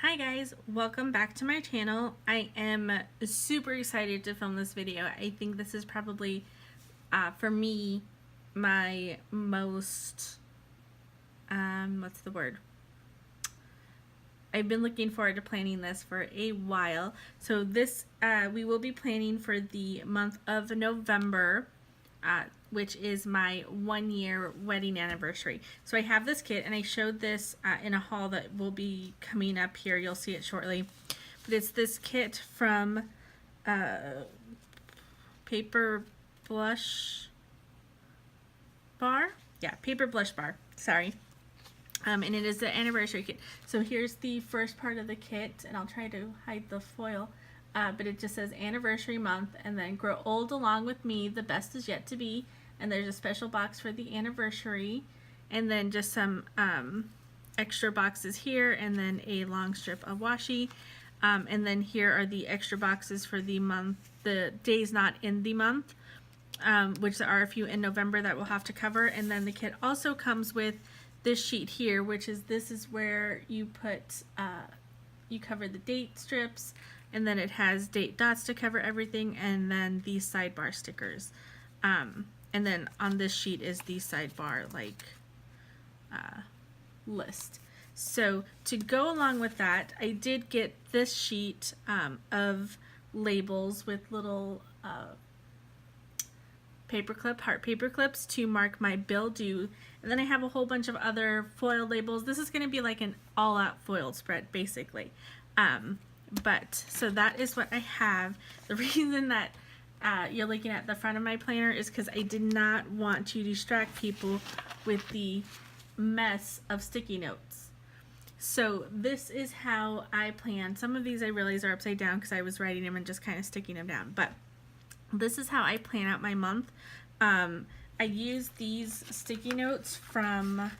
Hi guys, welcome back to my channel. I am super excited to film this video. I think this is probably, for me, my most, what's the word? I've been looking forward to planning this for a while. So this, we will be planning for the month of November, which is my 1-year wedding anniversary. So I have this kit, and I showed this in a haul that will be coming up here. You'll see it shortly. But it's this kit from Paper Blush Bar. Yeah, Paper Blush Bar. Sorry. And it is the anniversary kit. So here's the first part of the kit, and I'll try to hide the foil. But it just says anniversary month, and then grow old along with me, the best is yet to be. And there's a special box for the anniversary, and then just some extra boxes here, and then a long strip of washi. And then here are the extra boxes for the month, the days not in the month, which there are a few in November that we'll have to cover. And then the kit also comes with this sheet here, which is, this is where you put, you cover the date strips, and then it has date dots to cover everything, and then these sidebar stickers. And then on this sheet is the sidebar list. So to go along with that, I did get this sheet of labels with little heart paper clips to mark my bill due. And then I have a whole bunch of other foil labels. This is going to be like an all-out foiled spread, basically. But so that is what I have. The reason that you're looking at the front of my planner is because I did not want to distract people with the mess of sticky notes. So this is how I plan. Some of these I realize are upside down because I was writing them and just kind of sticking them down. But this is how I plan out my month. I use these sticky notes from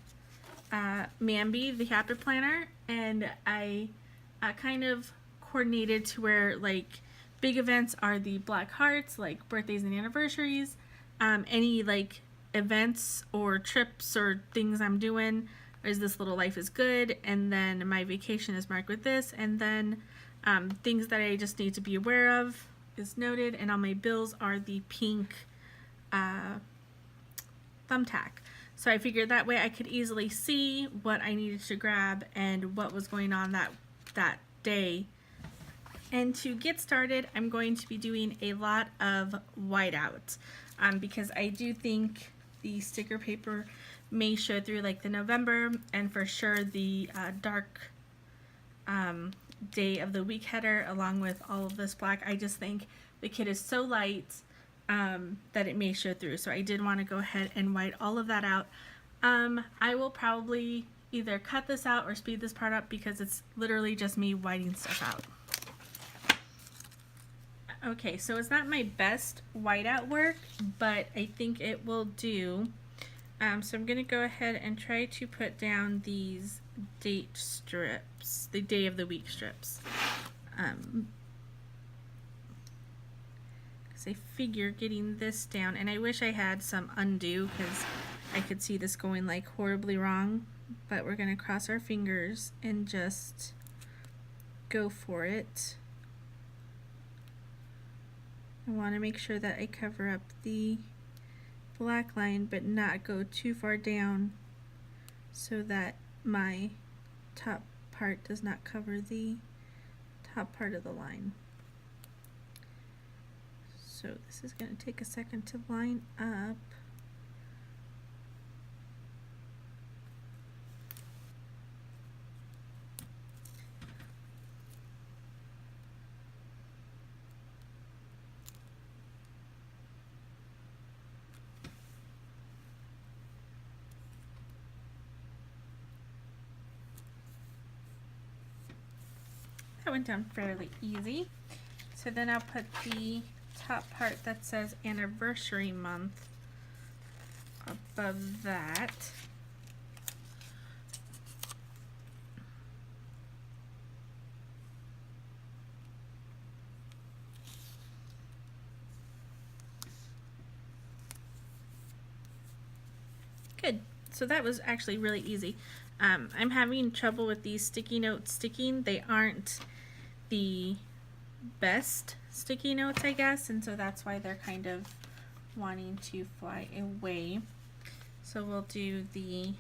Mambi, the Habit Planner, and I kind of coordinated to where, like, big events are the black hearts, like birthdays and anniversaries. Any like events or trips or things I'm doing is this little life is good, and then my vacation is marked with this, and then things that I just need to be aware of is noted, and on my bills are the pink thumbtack. So I figured that way I could easily see what I needed to grab and what was going on that day. And to get started, I'm going to be doing a lot of whiteout because I do think the sticker paper may show through, like the November, and for sure the dark day of the week header along with all of this black. I just think the kit is so light that it may show through. So I did want to go ahead and white all of that out. I will probably either cut this out or speed this part up because it's literally just me whiting stuff out. Okay, so it's not my best whiteout work, but I think it will do. So I'm going to go ahead and try to put down these date strips, the day of the week strips. Because I figure getting this down, and I wish I had some undo because I could see this going like horribly wrong, but we're going to cross our fingers and just go for it. I want to make sure that I cover up the black line but not go too far down so that my top part does not cover the top part of the line. So this is going to take a second to line up. That went down fairly easy. So then I'll put the top part that says anniversary month above that. Good. So that was actually really easy. I'm having trouble with these sticky notes sticking. They aren't the best sticky notes, I guess, and so that's why they're kind of wanting to fly away. So we'll do the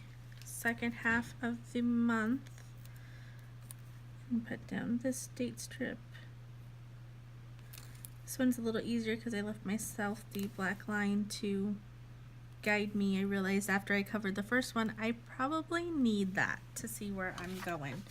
second half of the month and put down this date strip. This one's a little easier because I left myself the black line to guide me. I realized after I covered the first one, I probably need that to see where I'm going.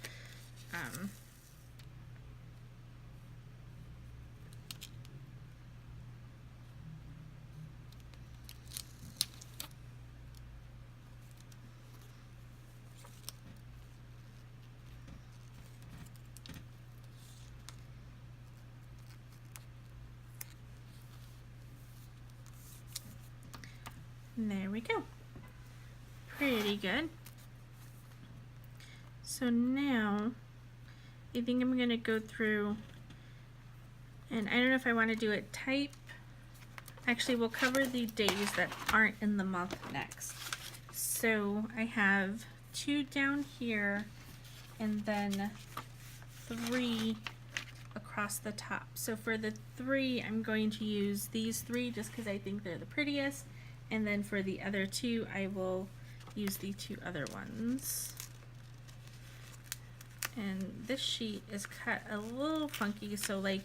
And there we go. Pretty good. So now I think I'm going to go through, and I don't know if I want to do it type. Actually, we'll cover the days that aren't in the month next. So I have 2 down here and then 3 across the top. So for the 3, I'm going to use these 3 just because I think they're the prettiest. And then for the other 2, I will use the 2 other ones. And this sheet is cut a little funky, so like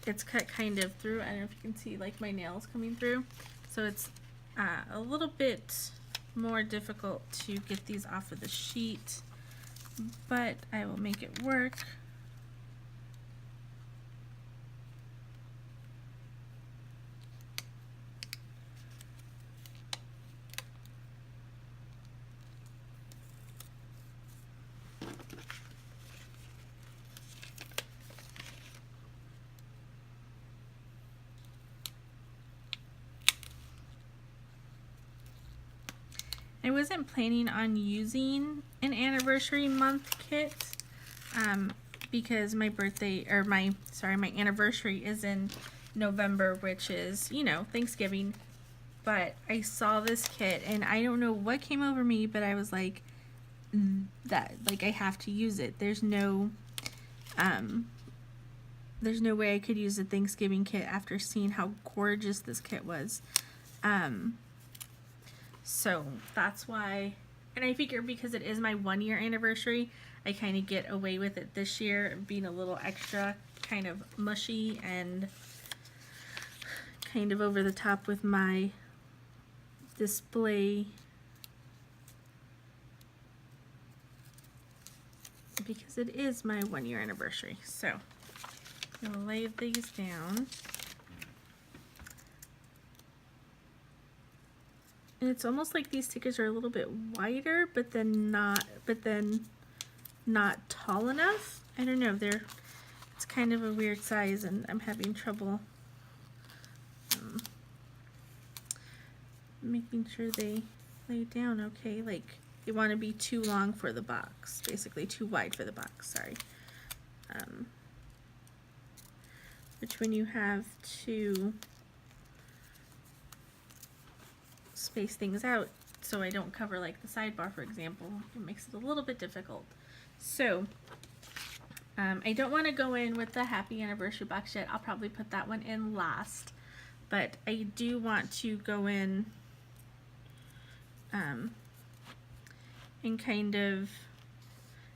it's cut kind of through. I don't know if you can see like my nails coming through. So it's a little bit more difficult to get these off of the sheet, but I will make it work. I wasn't planning on using an anniversary month kit because my birthday, or my anniversary is in November, which is, you know, Thanksgiving. But I saw this kit and I don't know what came over me, but I was like, I have to use it. There's no way I could use a Thanksgiving kit after seeing how gorgeous this kit was. So that's why, and I figure because it is my 1-year anniversary, I kind of get away with it this year, being a little extra kind of mushy and kind of over the top with my display, because it is my 1-year anniversary. So I'm gonna lay these down. And it's almost like these stickers are a little bit wider, but then not tall enough. I don't know, it's kind of a weird size and I'm having trouble making sure they lay down okay. Like they want to be too long for the box, basically too wide for the box, sorry. Which when you have to space things out so I don't cover like the sidebar, for example, it makes it a little bit difficult. So I don't want to go in with the happy anniversary box yet. I'll probably put that one in last, but I do want to go in and kind of,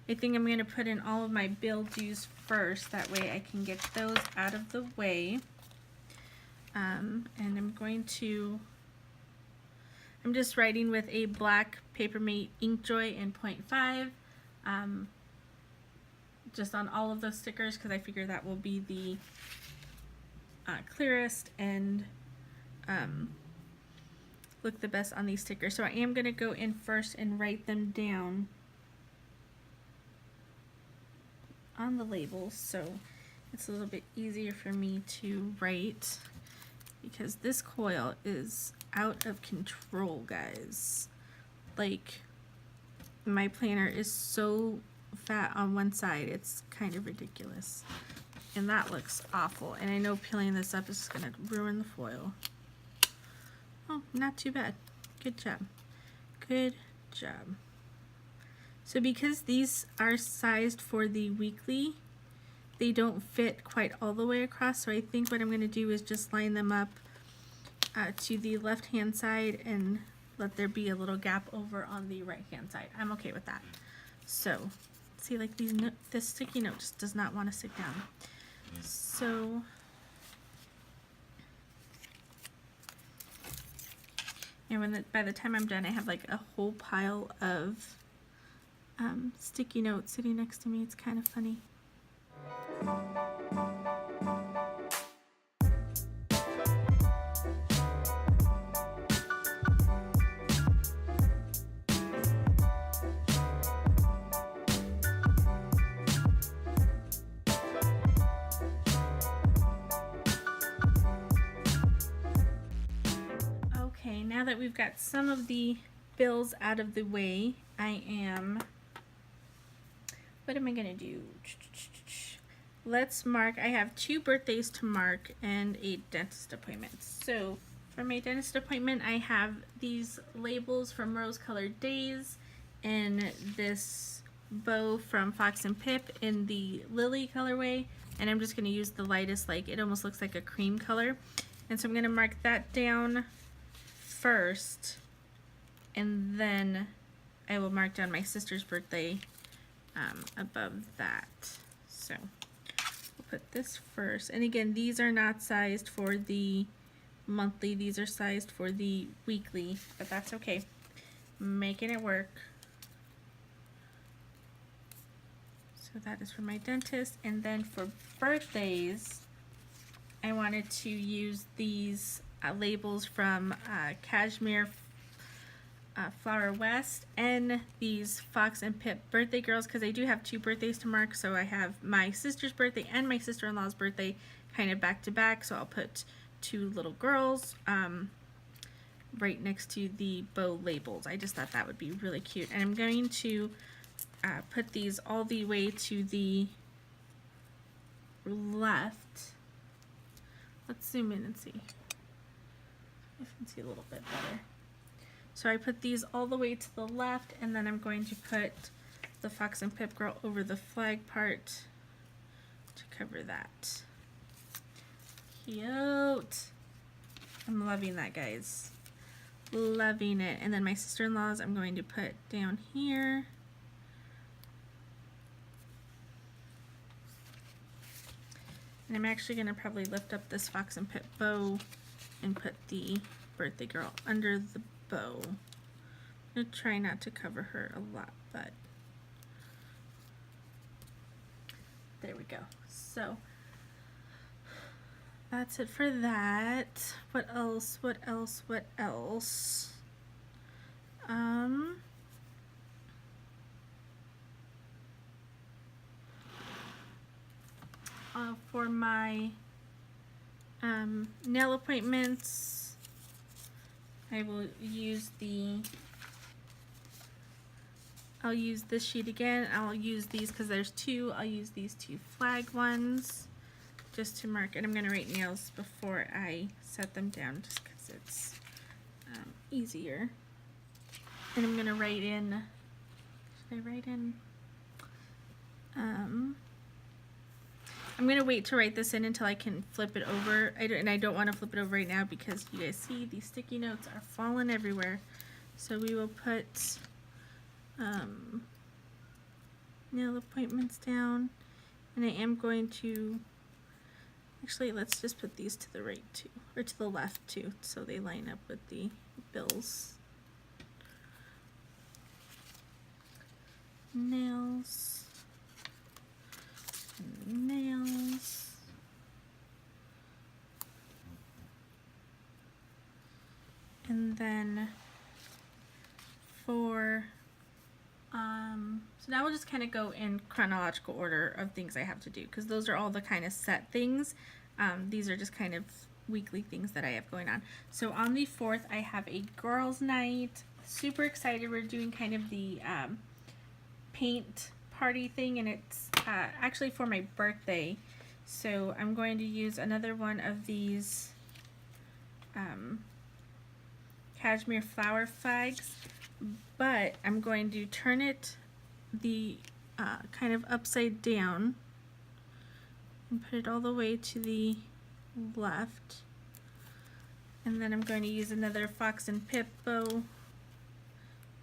I think I'm going to put in all of my bill dues first, that way I can get those out of the way. And I'm just writing with a black Papermate Inkjoy in 0.5 just on all of those stickers, because I figure that will be the clearest and look the best on these stickers. So I am going to go in first and write them down on the labels, so it's a little bit easier for me to write, because this coil is out of control, guys. Like, my planner is so fat on one side, it's kind of ridiculous. And that looks awful, and I know peeling this up is gonna ruin the foil. Oh, not too bad. Good job. Good job. So because these are sized for the weekly, they don't fit quite all the way across, so I think what I'm going to do is just line them up to the left hand side and let there be a little gap over on the right hand side. I'm okay with that. So see, like this sticky note just does not want to stick down. So and by the time I'm done, I have like a whole pile of sticky notes sitting next to me. It's kind of funny. Okay, now that we've got some of the bills out of the way, what am I gonna do? Let's mark, I have 2 birthdays to mark and a dentist appointment. So for my dentist appointment, I have these labels from Rose Colored Days and this bow from Fox and Pip in the Lily colorway, and I'm just gonna use the lightest, like it almost looks like a cream color. And so I'm gonna mark that down first, and then I will mark down my sister's birthday above that. So we'll put this first, and again, these are not sized for the monthly, these are sized for the weekly, but that's okay, making it work. So that is for my dentist. And then for birthdays, I wanted to use these labels from Cashmere Flower West and these Fox and Pip birthday girls, because I do have 2 birthdays to mark. So I have my sister's birthday and my sister-in-law's birthday kind of back to back, so I'll put 2 little girls right next to the bow labels. I just thought that would be really cute, and I'm going to put these all the way to the left. Let's zoom in and see. I can see a little bit better. So I put these all the way to the left, and then I'm going to put the Fox and Pip girl over the flag part to cover that. Cute. I'm loving that, guys. Loving it. And then my sister-in-law's I'm going to put down here. And I'm actually going to probably lift up this Fox and Pip bow and put the birthday girl under the bow. I'm going to try not to cover her a lot, but there we go. So that's it for that. What else? What else? What else? For my nail appointments, I will use I'll use this sheet again. I'll use these because there's 2. I'll use these 2 flag ones just to mark, and I'm going to write nails before I set them down just because it's easier. And I'm going to write in, should I write in, I'm going to wait to write this in until I can flip it over. I don't want to flip it over right now because you guys see these sticky notes are falling everywhere. So we will put nail appointments down, and I am going to, actually let's just put these to the right too, or to the left too, so they line up with the bills. Nails. And nails. And then for so now we'll just kind of go in chronological order of things I have to do, because those are all the kind of set things. These are just kind of weekly things that I have going on. So on the 4th, I have a girls' night. Super excited. We're doing kind of the paint party thing, and it's actually for my birthday. So I'm going to use another one of these Cashmere flower flags, but I'm going to turn it the kind of upside down and put it all the way to the left. And then I'm going to use another fox and pip bow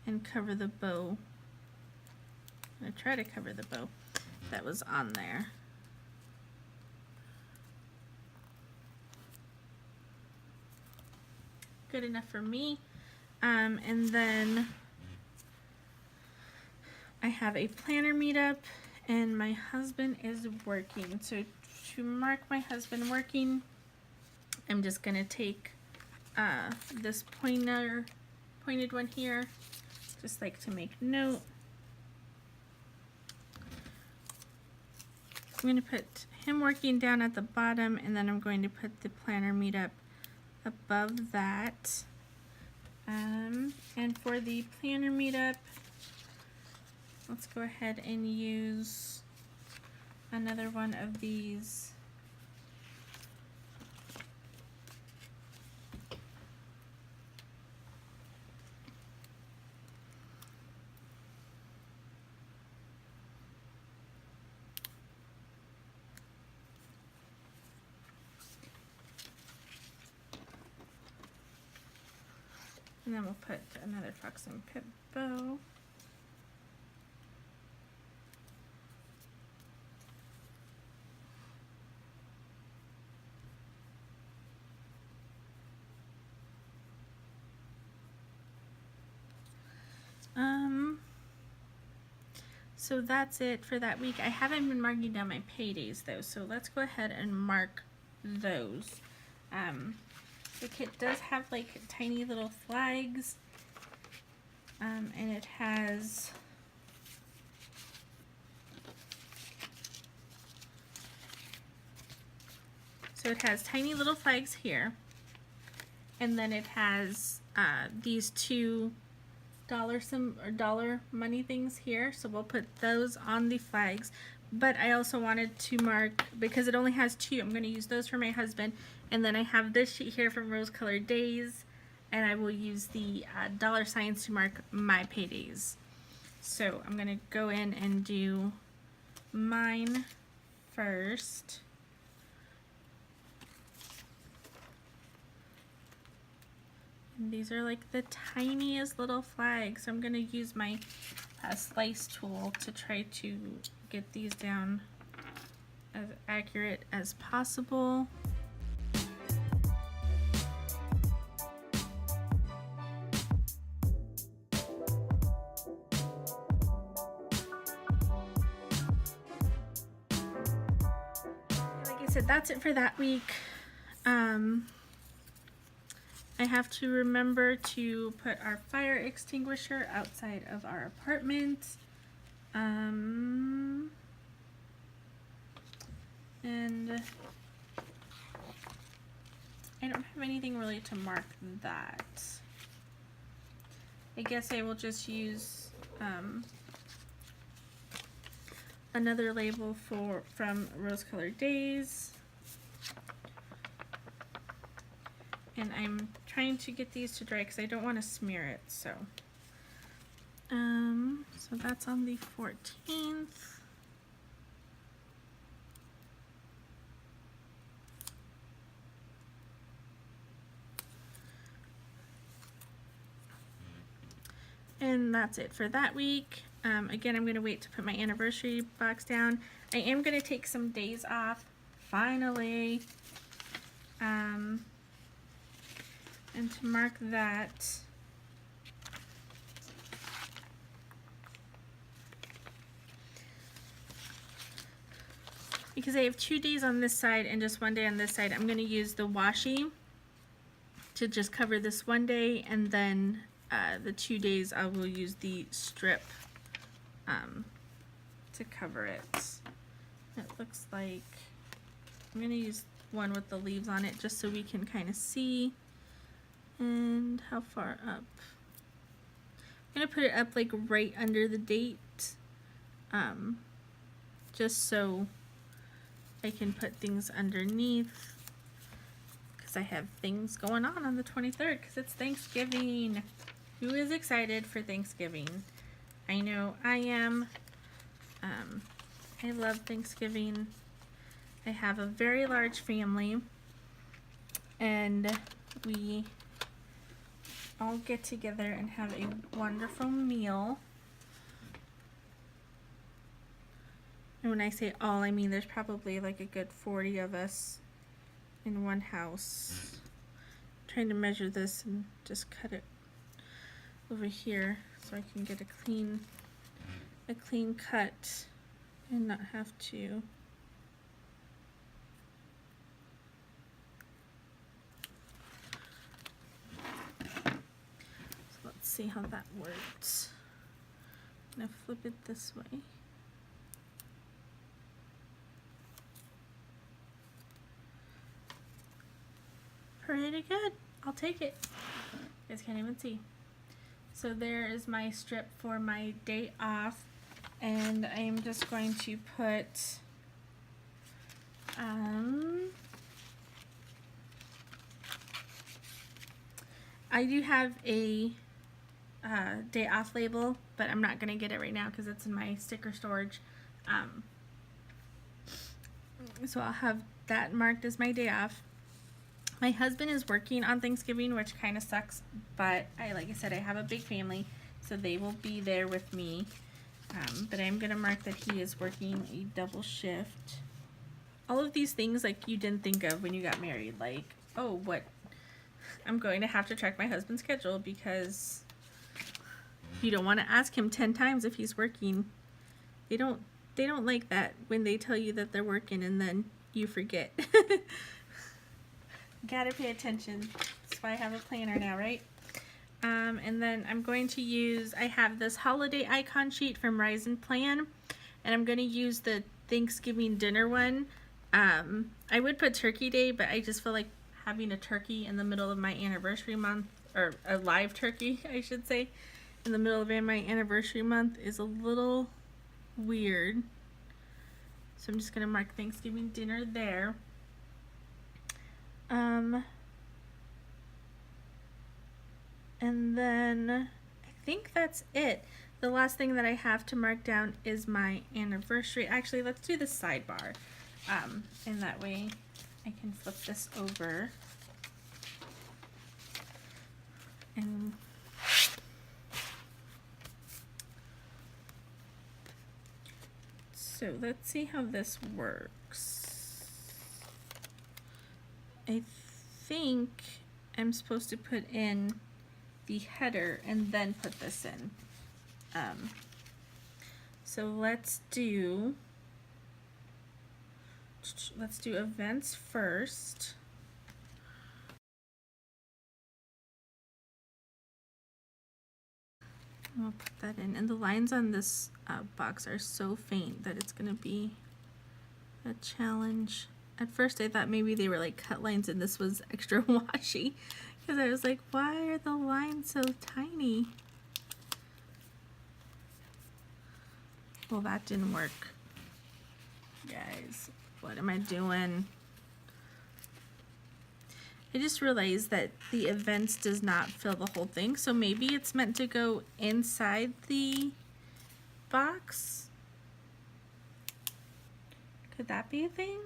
and cover the bow. I'm going to try to cover the bow that was on there. Good enough for me. And then I have a planner meetup and my husband is working. So to mark my husband working, I'm just gonna take this pointed one here, just like to make note. I'm going to put him working down at the bottom, and then I'm going to put the planner meetup above that. And for the planner meetup, let's go ahead and use another one of these and then we'll put another fox and pip bow. So that's it for that week. I haven't been marking down my paydays though, so let's go ahead and mark those. The kit does have like tiny little flags, and it has tiny little flags here, and then it has these $2 dollar money things here, so we'll put those on the flags. But I also wanted to mark, because it only has 2, I'm going to use those for my husband. And then I have this sheet here from Rose Colored Days, and I will use the dollar signs to mark my paydays. So I'm going to go in and do mine first. And these are like the tiniest little flags. So I'm going to use my slice tool to try to get these down as accurate as possible. Like I said, that's it for that week. I have to remember to put our fire extinguisher outside of our apartment. And I don't have anything really to mark that. I guess I will just use another label from Rose Colored Days. And I'm trying to get these to dry because I don't want to smear it. So that's on the 14th. And that's it for that week. Again, I'm going to wait to put my anniversary box down. I am going to take some days off, finally. And to mark that, because I have 2 days on this side and just 1 day on this side, I'm going to use the washi to just cover this 1 day, and then the 2 days I will use the strip to cover it. It looks like I'm going to use one with the leaves on it just so we can kind of see. And how far up? I'm going to put it up like right under the date, just so I can put things underneath, because I have things going on the 23rd, because it's Thanksgiving. Who is excited for Thanksgiving? I know I am. I love Thanksgiving. I have a very large family, and we all get together and have a wonderful meal. And when I say all, I mean there's probably like a good 40 of us in one house. I'm trying to measure this and just cut it over here so I can get a clean cut and not have to so let's see how that works. I'm gonna flip it this way. Pretty good. I'll take it. You guys can't even see. So there is my strip for my day off, and I'm just going to put I do have a day off label, but I'm not gonna get it right now because it's in my sticker storage. So I'll have that marked as my day off. My husband is working on Thanksgiving, which kind of sucks, but like I said, I have a big family, so they will be there with me. But I'm gonna mark that he is working a double shift. All of these things like you didn't think of when you got married, like, oh, what? I'm going to have to check my husband's schedule because you don't want to ask him 10 times if he's working. They don't like that when they tell you that they're working and then you forget. Gotta pay attention. That's why I have a planner now, right? And then I'm going to use, I have this holiday icon sheet from Rise and Plan, and I'm going to use the Thanksgiving dinner one. I would put Turkey Day, but I just feel like having a turkey in the middle of my anniversary month, or a live turkey, I should say, in the middle of my anniversary month is a little weird. So I'm just going to mark Thanksgiving dinner there. And then I think that's it. The last thing that I have to mark down is my anniversary. Actually, let's do the sidebar. And that way I can flip this over. And so let's see how this works. I think I'm supposed to put in the header and then put this in. So let's do events first. I'll put that in, and the lines on this box are so faint that it's gonna be a challenge. At first I thought maybe they were like cut lines and this was extra washy, because I was like, why are the lines so tiny? Well, that didn't work. Guys, what am I doing? I just realized that the events does not fill the whole thing, so maybe it's meant to go inside the box. Could that be a thing?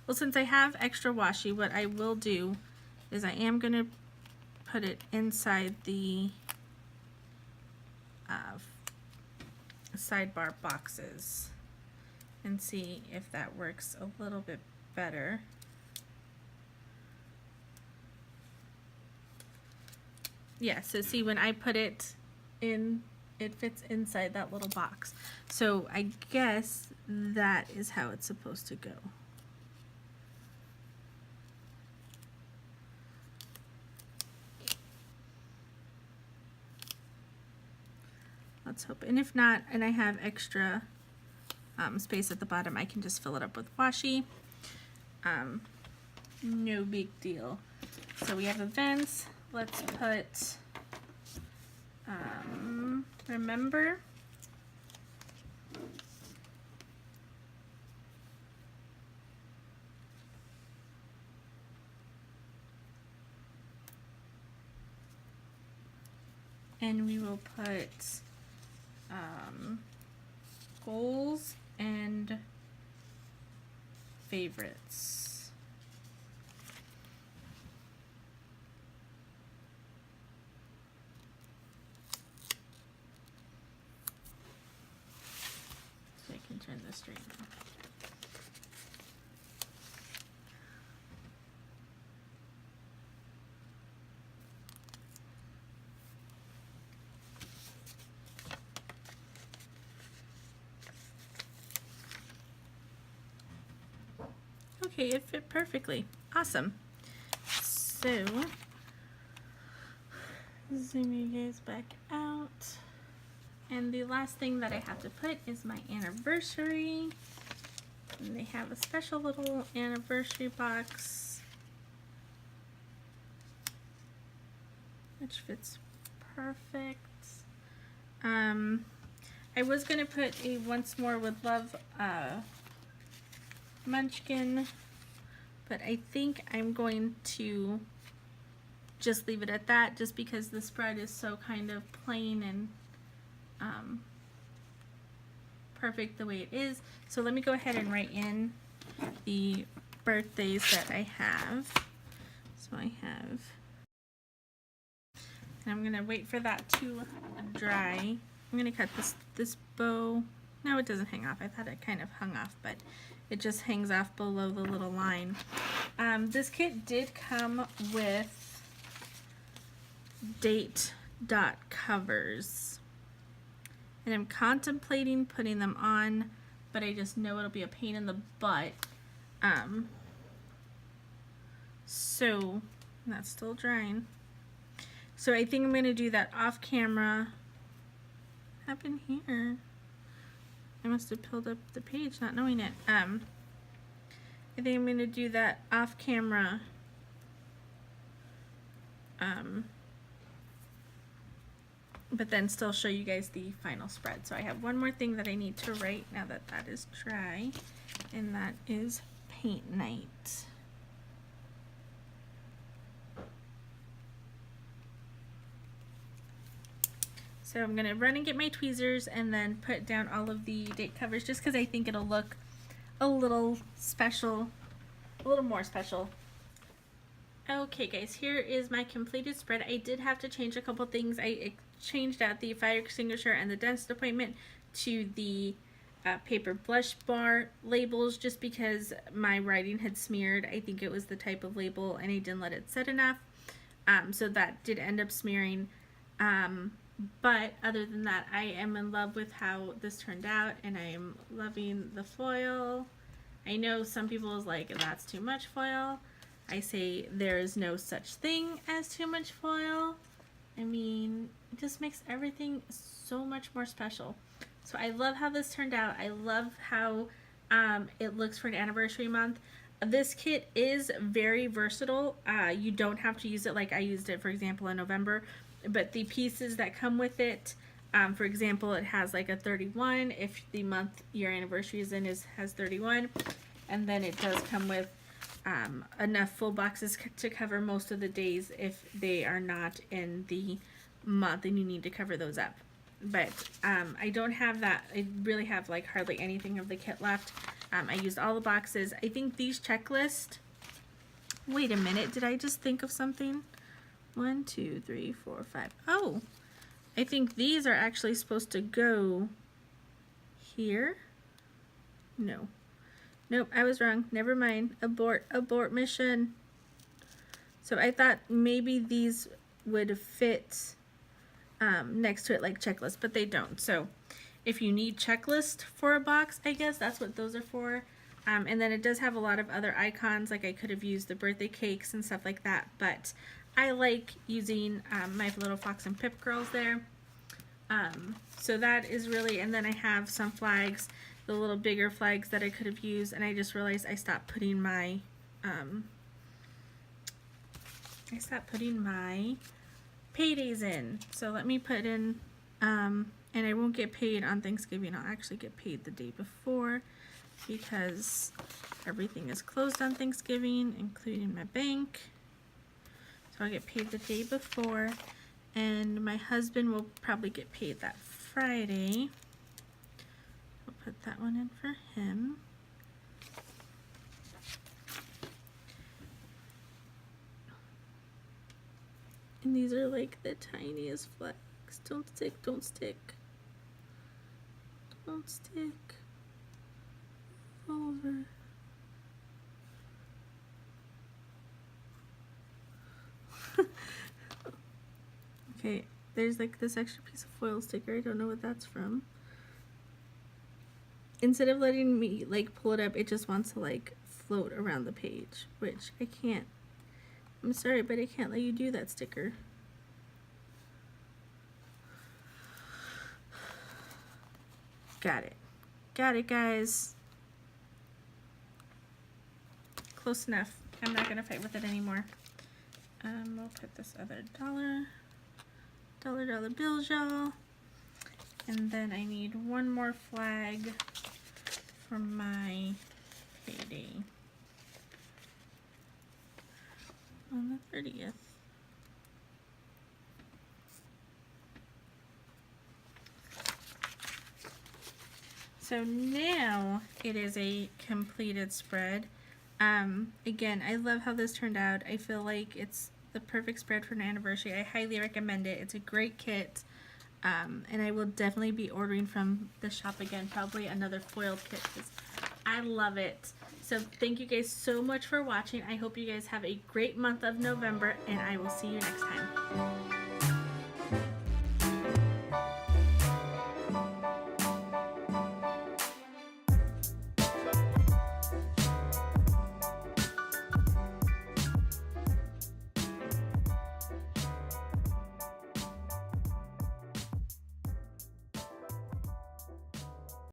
Well, since I have extra washi, what I will do is I am going to put it inside the sidebar boxes and see if that works a little bit better. Yeah, so see, when I put it in, it fits inside that little box. So I guess that is how it's supposed to go. Let's hope. And if not, and I have extra space at the bottom, I can just fill it up with washi. No big deal. So we have events. Let's put remember. and we will put goals and favorites. So I can turn this straight now. Okay, it fit perfectly. Awesome. So, zoom you guys back out. And the last thing that I have to put is my anniversary. And they have a special little anniversary box, which fits perfect. I was going to put a Once More with Love munchkin, but I think I'm going to just leave it at that, just because the spread is so kind of plain and perfect the way it is. So let me go ahead and write in the birthdays that I have. So I have, and I'm gonna wait for that to dry. I'm gonna cut this bow. No, it doesn't hang off. I thought it kind of hung off, but it just hangs off below the little line. This kit did come with date covers, and I'm contemplating putting them on, but I just know it'll be a pain in the butt. So that's still drying. So I think I'm gonna do that off camera. What happened here? I must have pulled up the page not knowing it. I think I'm gonna do that off camera. But then still show you guys the final spread. So I have one more thing that I need to write now that that is dry, and that is paint night. So I'm gonna run and get my tweezers and then put down all of the date covers, just because I think it'll look a little special, a little more special. Okay guys, here is my completed spread. I did have to change a couple things. I changed out the fire extinguisher and the dentist appointment to the paper blush bar labels, just because my writing had smeared. I think it was the type of label and I didn't let it set enough. So that did end up smearing. But other than that, I am in love with how this turned out, and I am loving the foil. I know some people is like, that's too much foil. I say there is no such thing as too much foil. I mean, it just makes everything so much more special. So I love how this turned out. I love how it looks for an anniversary month. This kit is very versatile. You don't have to use it like I used it, for example, in November. But the pieces that come with it, for example, it has like a 31 if the month your anniversary is in has 31, and then it does come with enough full boxes to cover most of the days if they are not in the month and you need to cover those up. But I don't have that. I really have like hardly anything of the kit left. I used all the boxes. I think these checklists, wait a minute, did I just think of something? 1, 2, 3, 4, 5. Oh, I think these are actually supposed to go here. No. Nope, I was wrong. Never mind. Abort mission. So I thought maybe these would fit next to it like checklist, but they don't. So if you need checklist for a box, I guess that's what those are for. And then it does have a lot of other icons, like I could have used the birthday cakes and stuff like that, but I like using my little Fox and Pip girls there. So that is really, and then I have some flags, the little bigger flags that I could have used, and I just realized I stopped putting my paydays in. So let me put in, and I won't get paid on Thanksgiving. I'll actually get paid the day before because everything is closed on Thanksgiving, including my bank. So I'll get paid the day before. And my husband will probably get paid that Friday. We'll put that one in for him. And these are like the tiniest flags. Don't stick, don't stick. Don't stick. Over. Okay, there's like this extra piece of foil sticker. I don't know what that's from. Instead of letting me like pull it up, it just wants to like float around the page, which I can't. I'm sorry, but I can't let you do that, sticker. Got it. Got it, guys. Close enough. I'm not gonna fight with it anymore. We'll put this other dollar bills, y'all. And then I need one more flag for my payday on the 30th. So now it is a completed spread. Again, I love how this turned out. I feel like it's the perfect spread for an anniversary. I highly recommend it. It's a great kit. And I will definitely be ordering from the shop again, probably another foiled kit, because I love it. So thank you guys so much for watching. I hope you guys have a great month of November, and I will see you next time.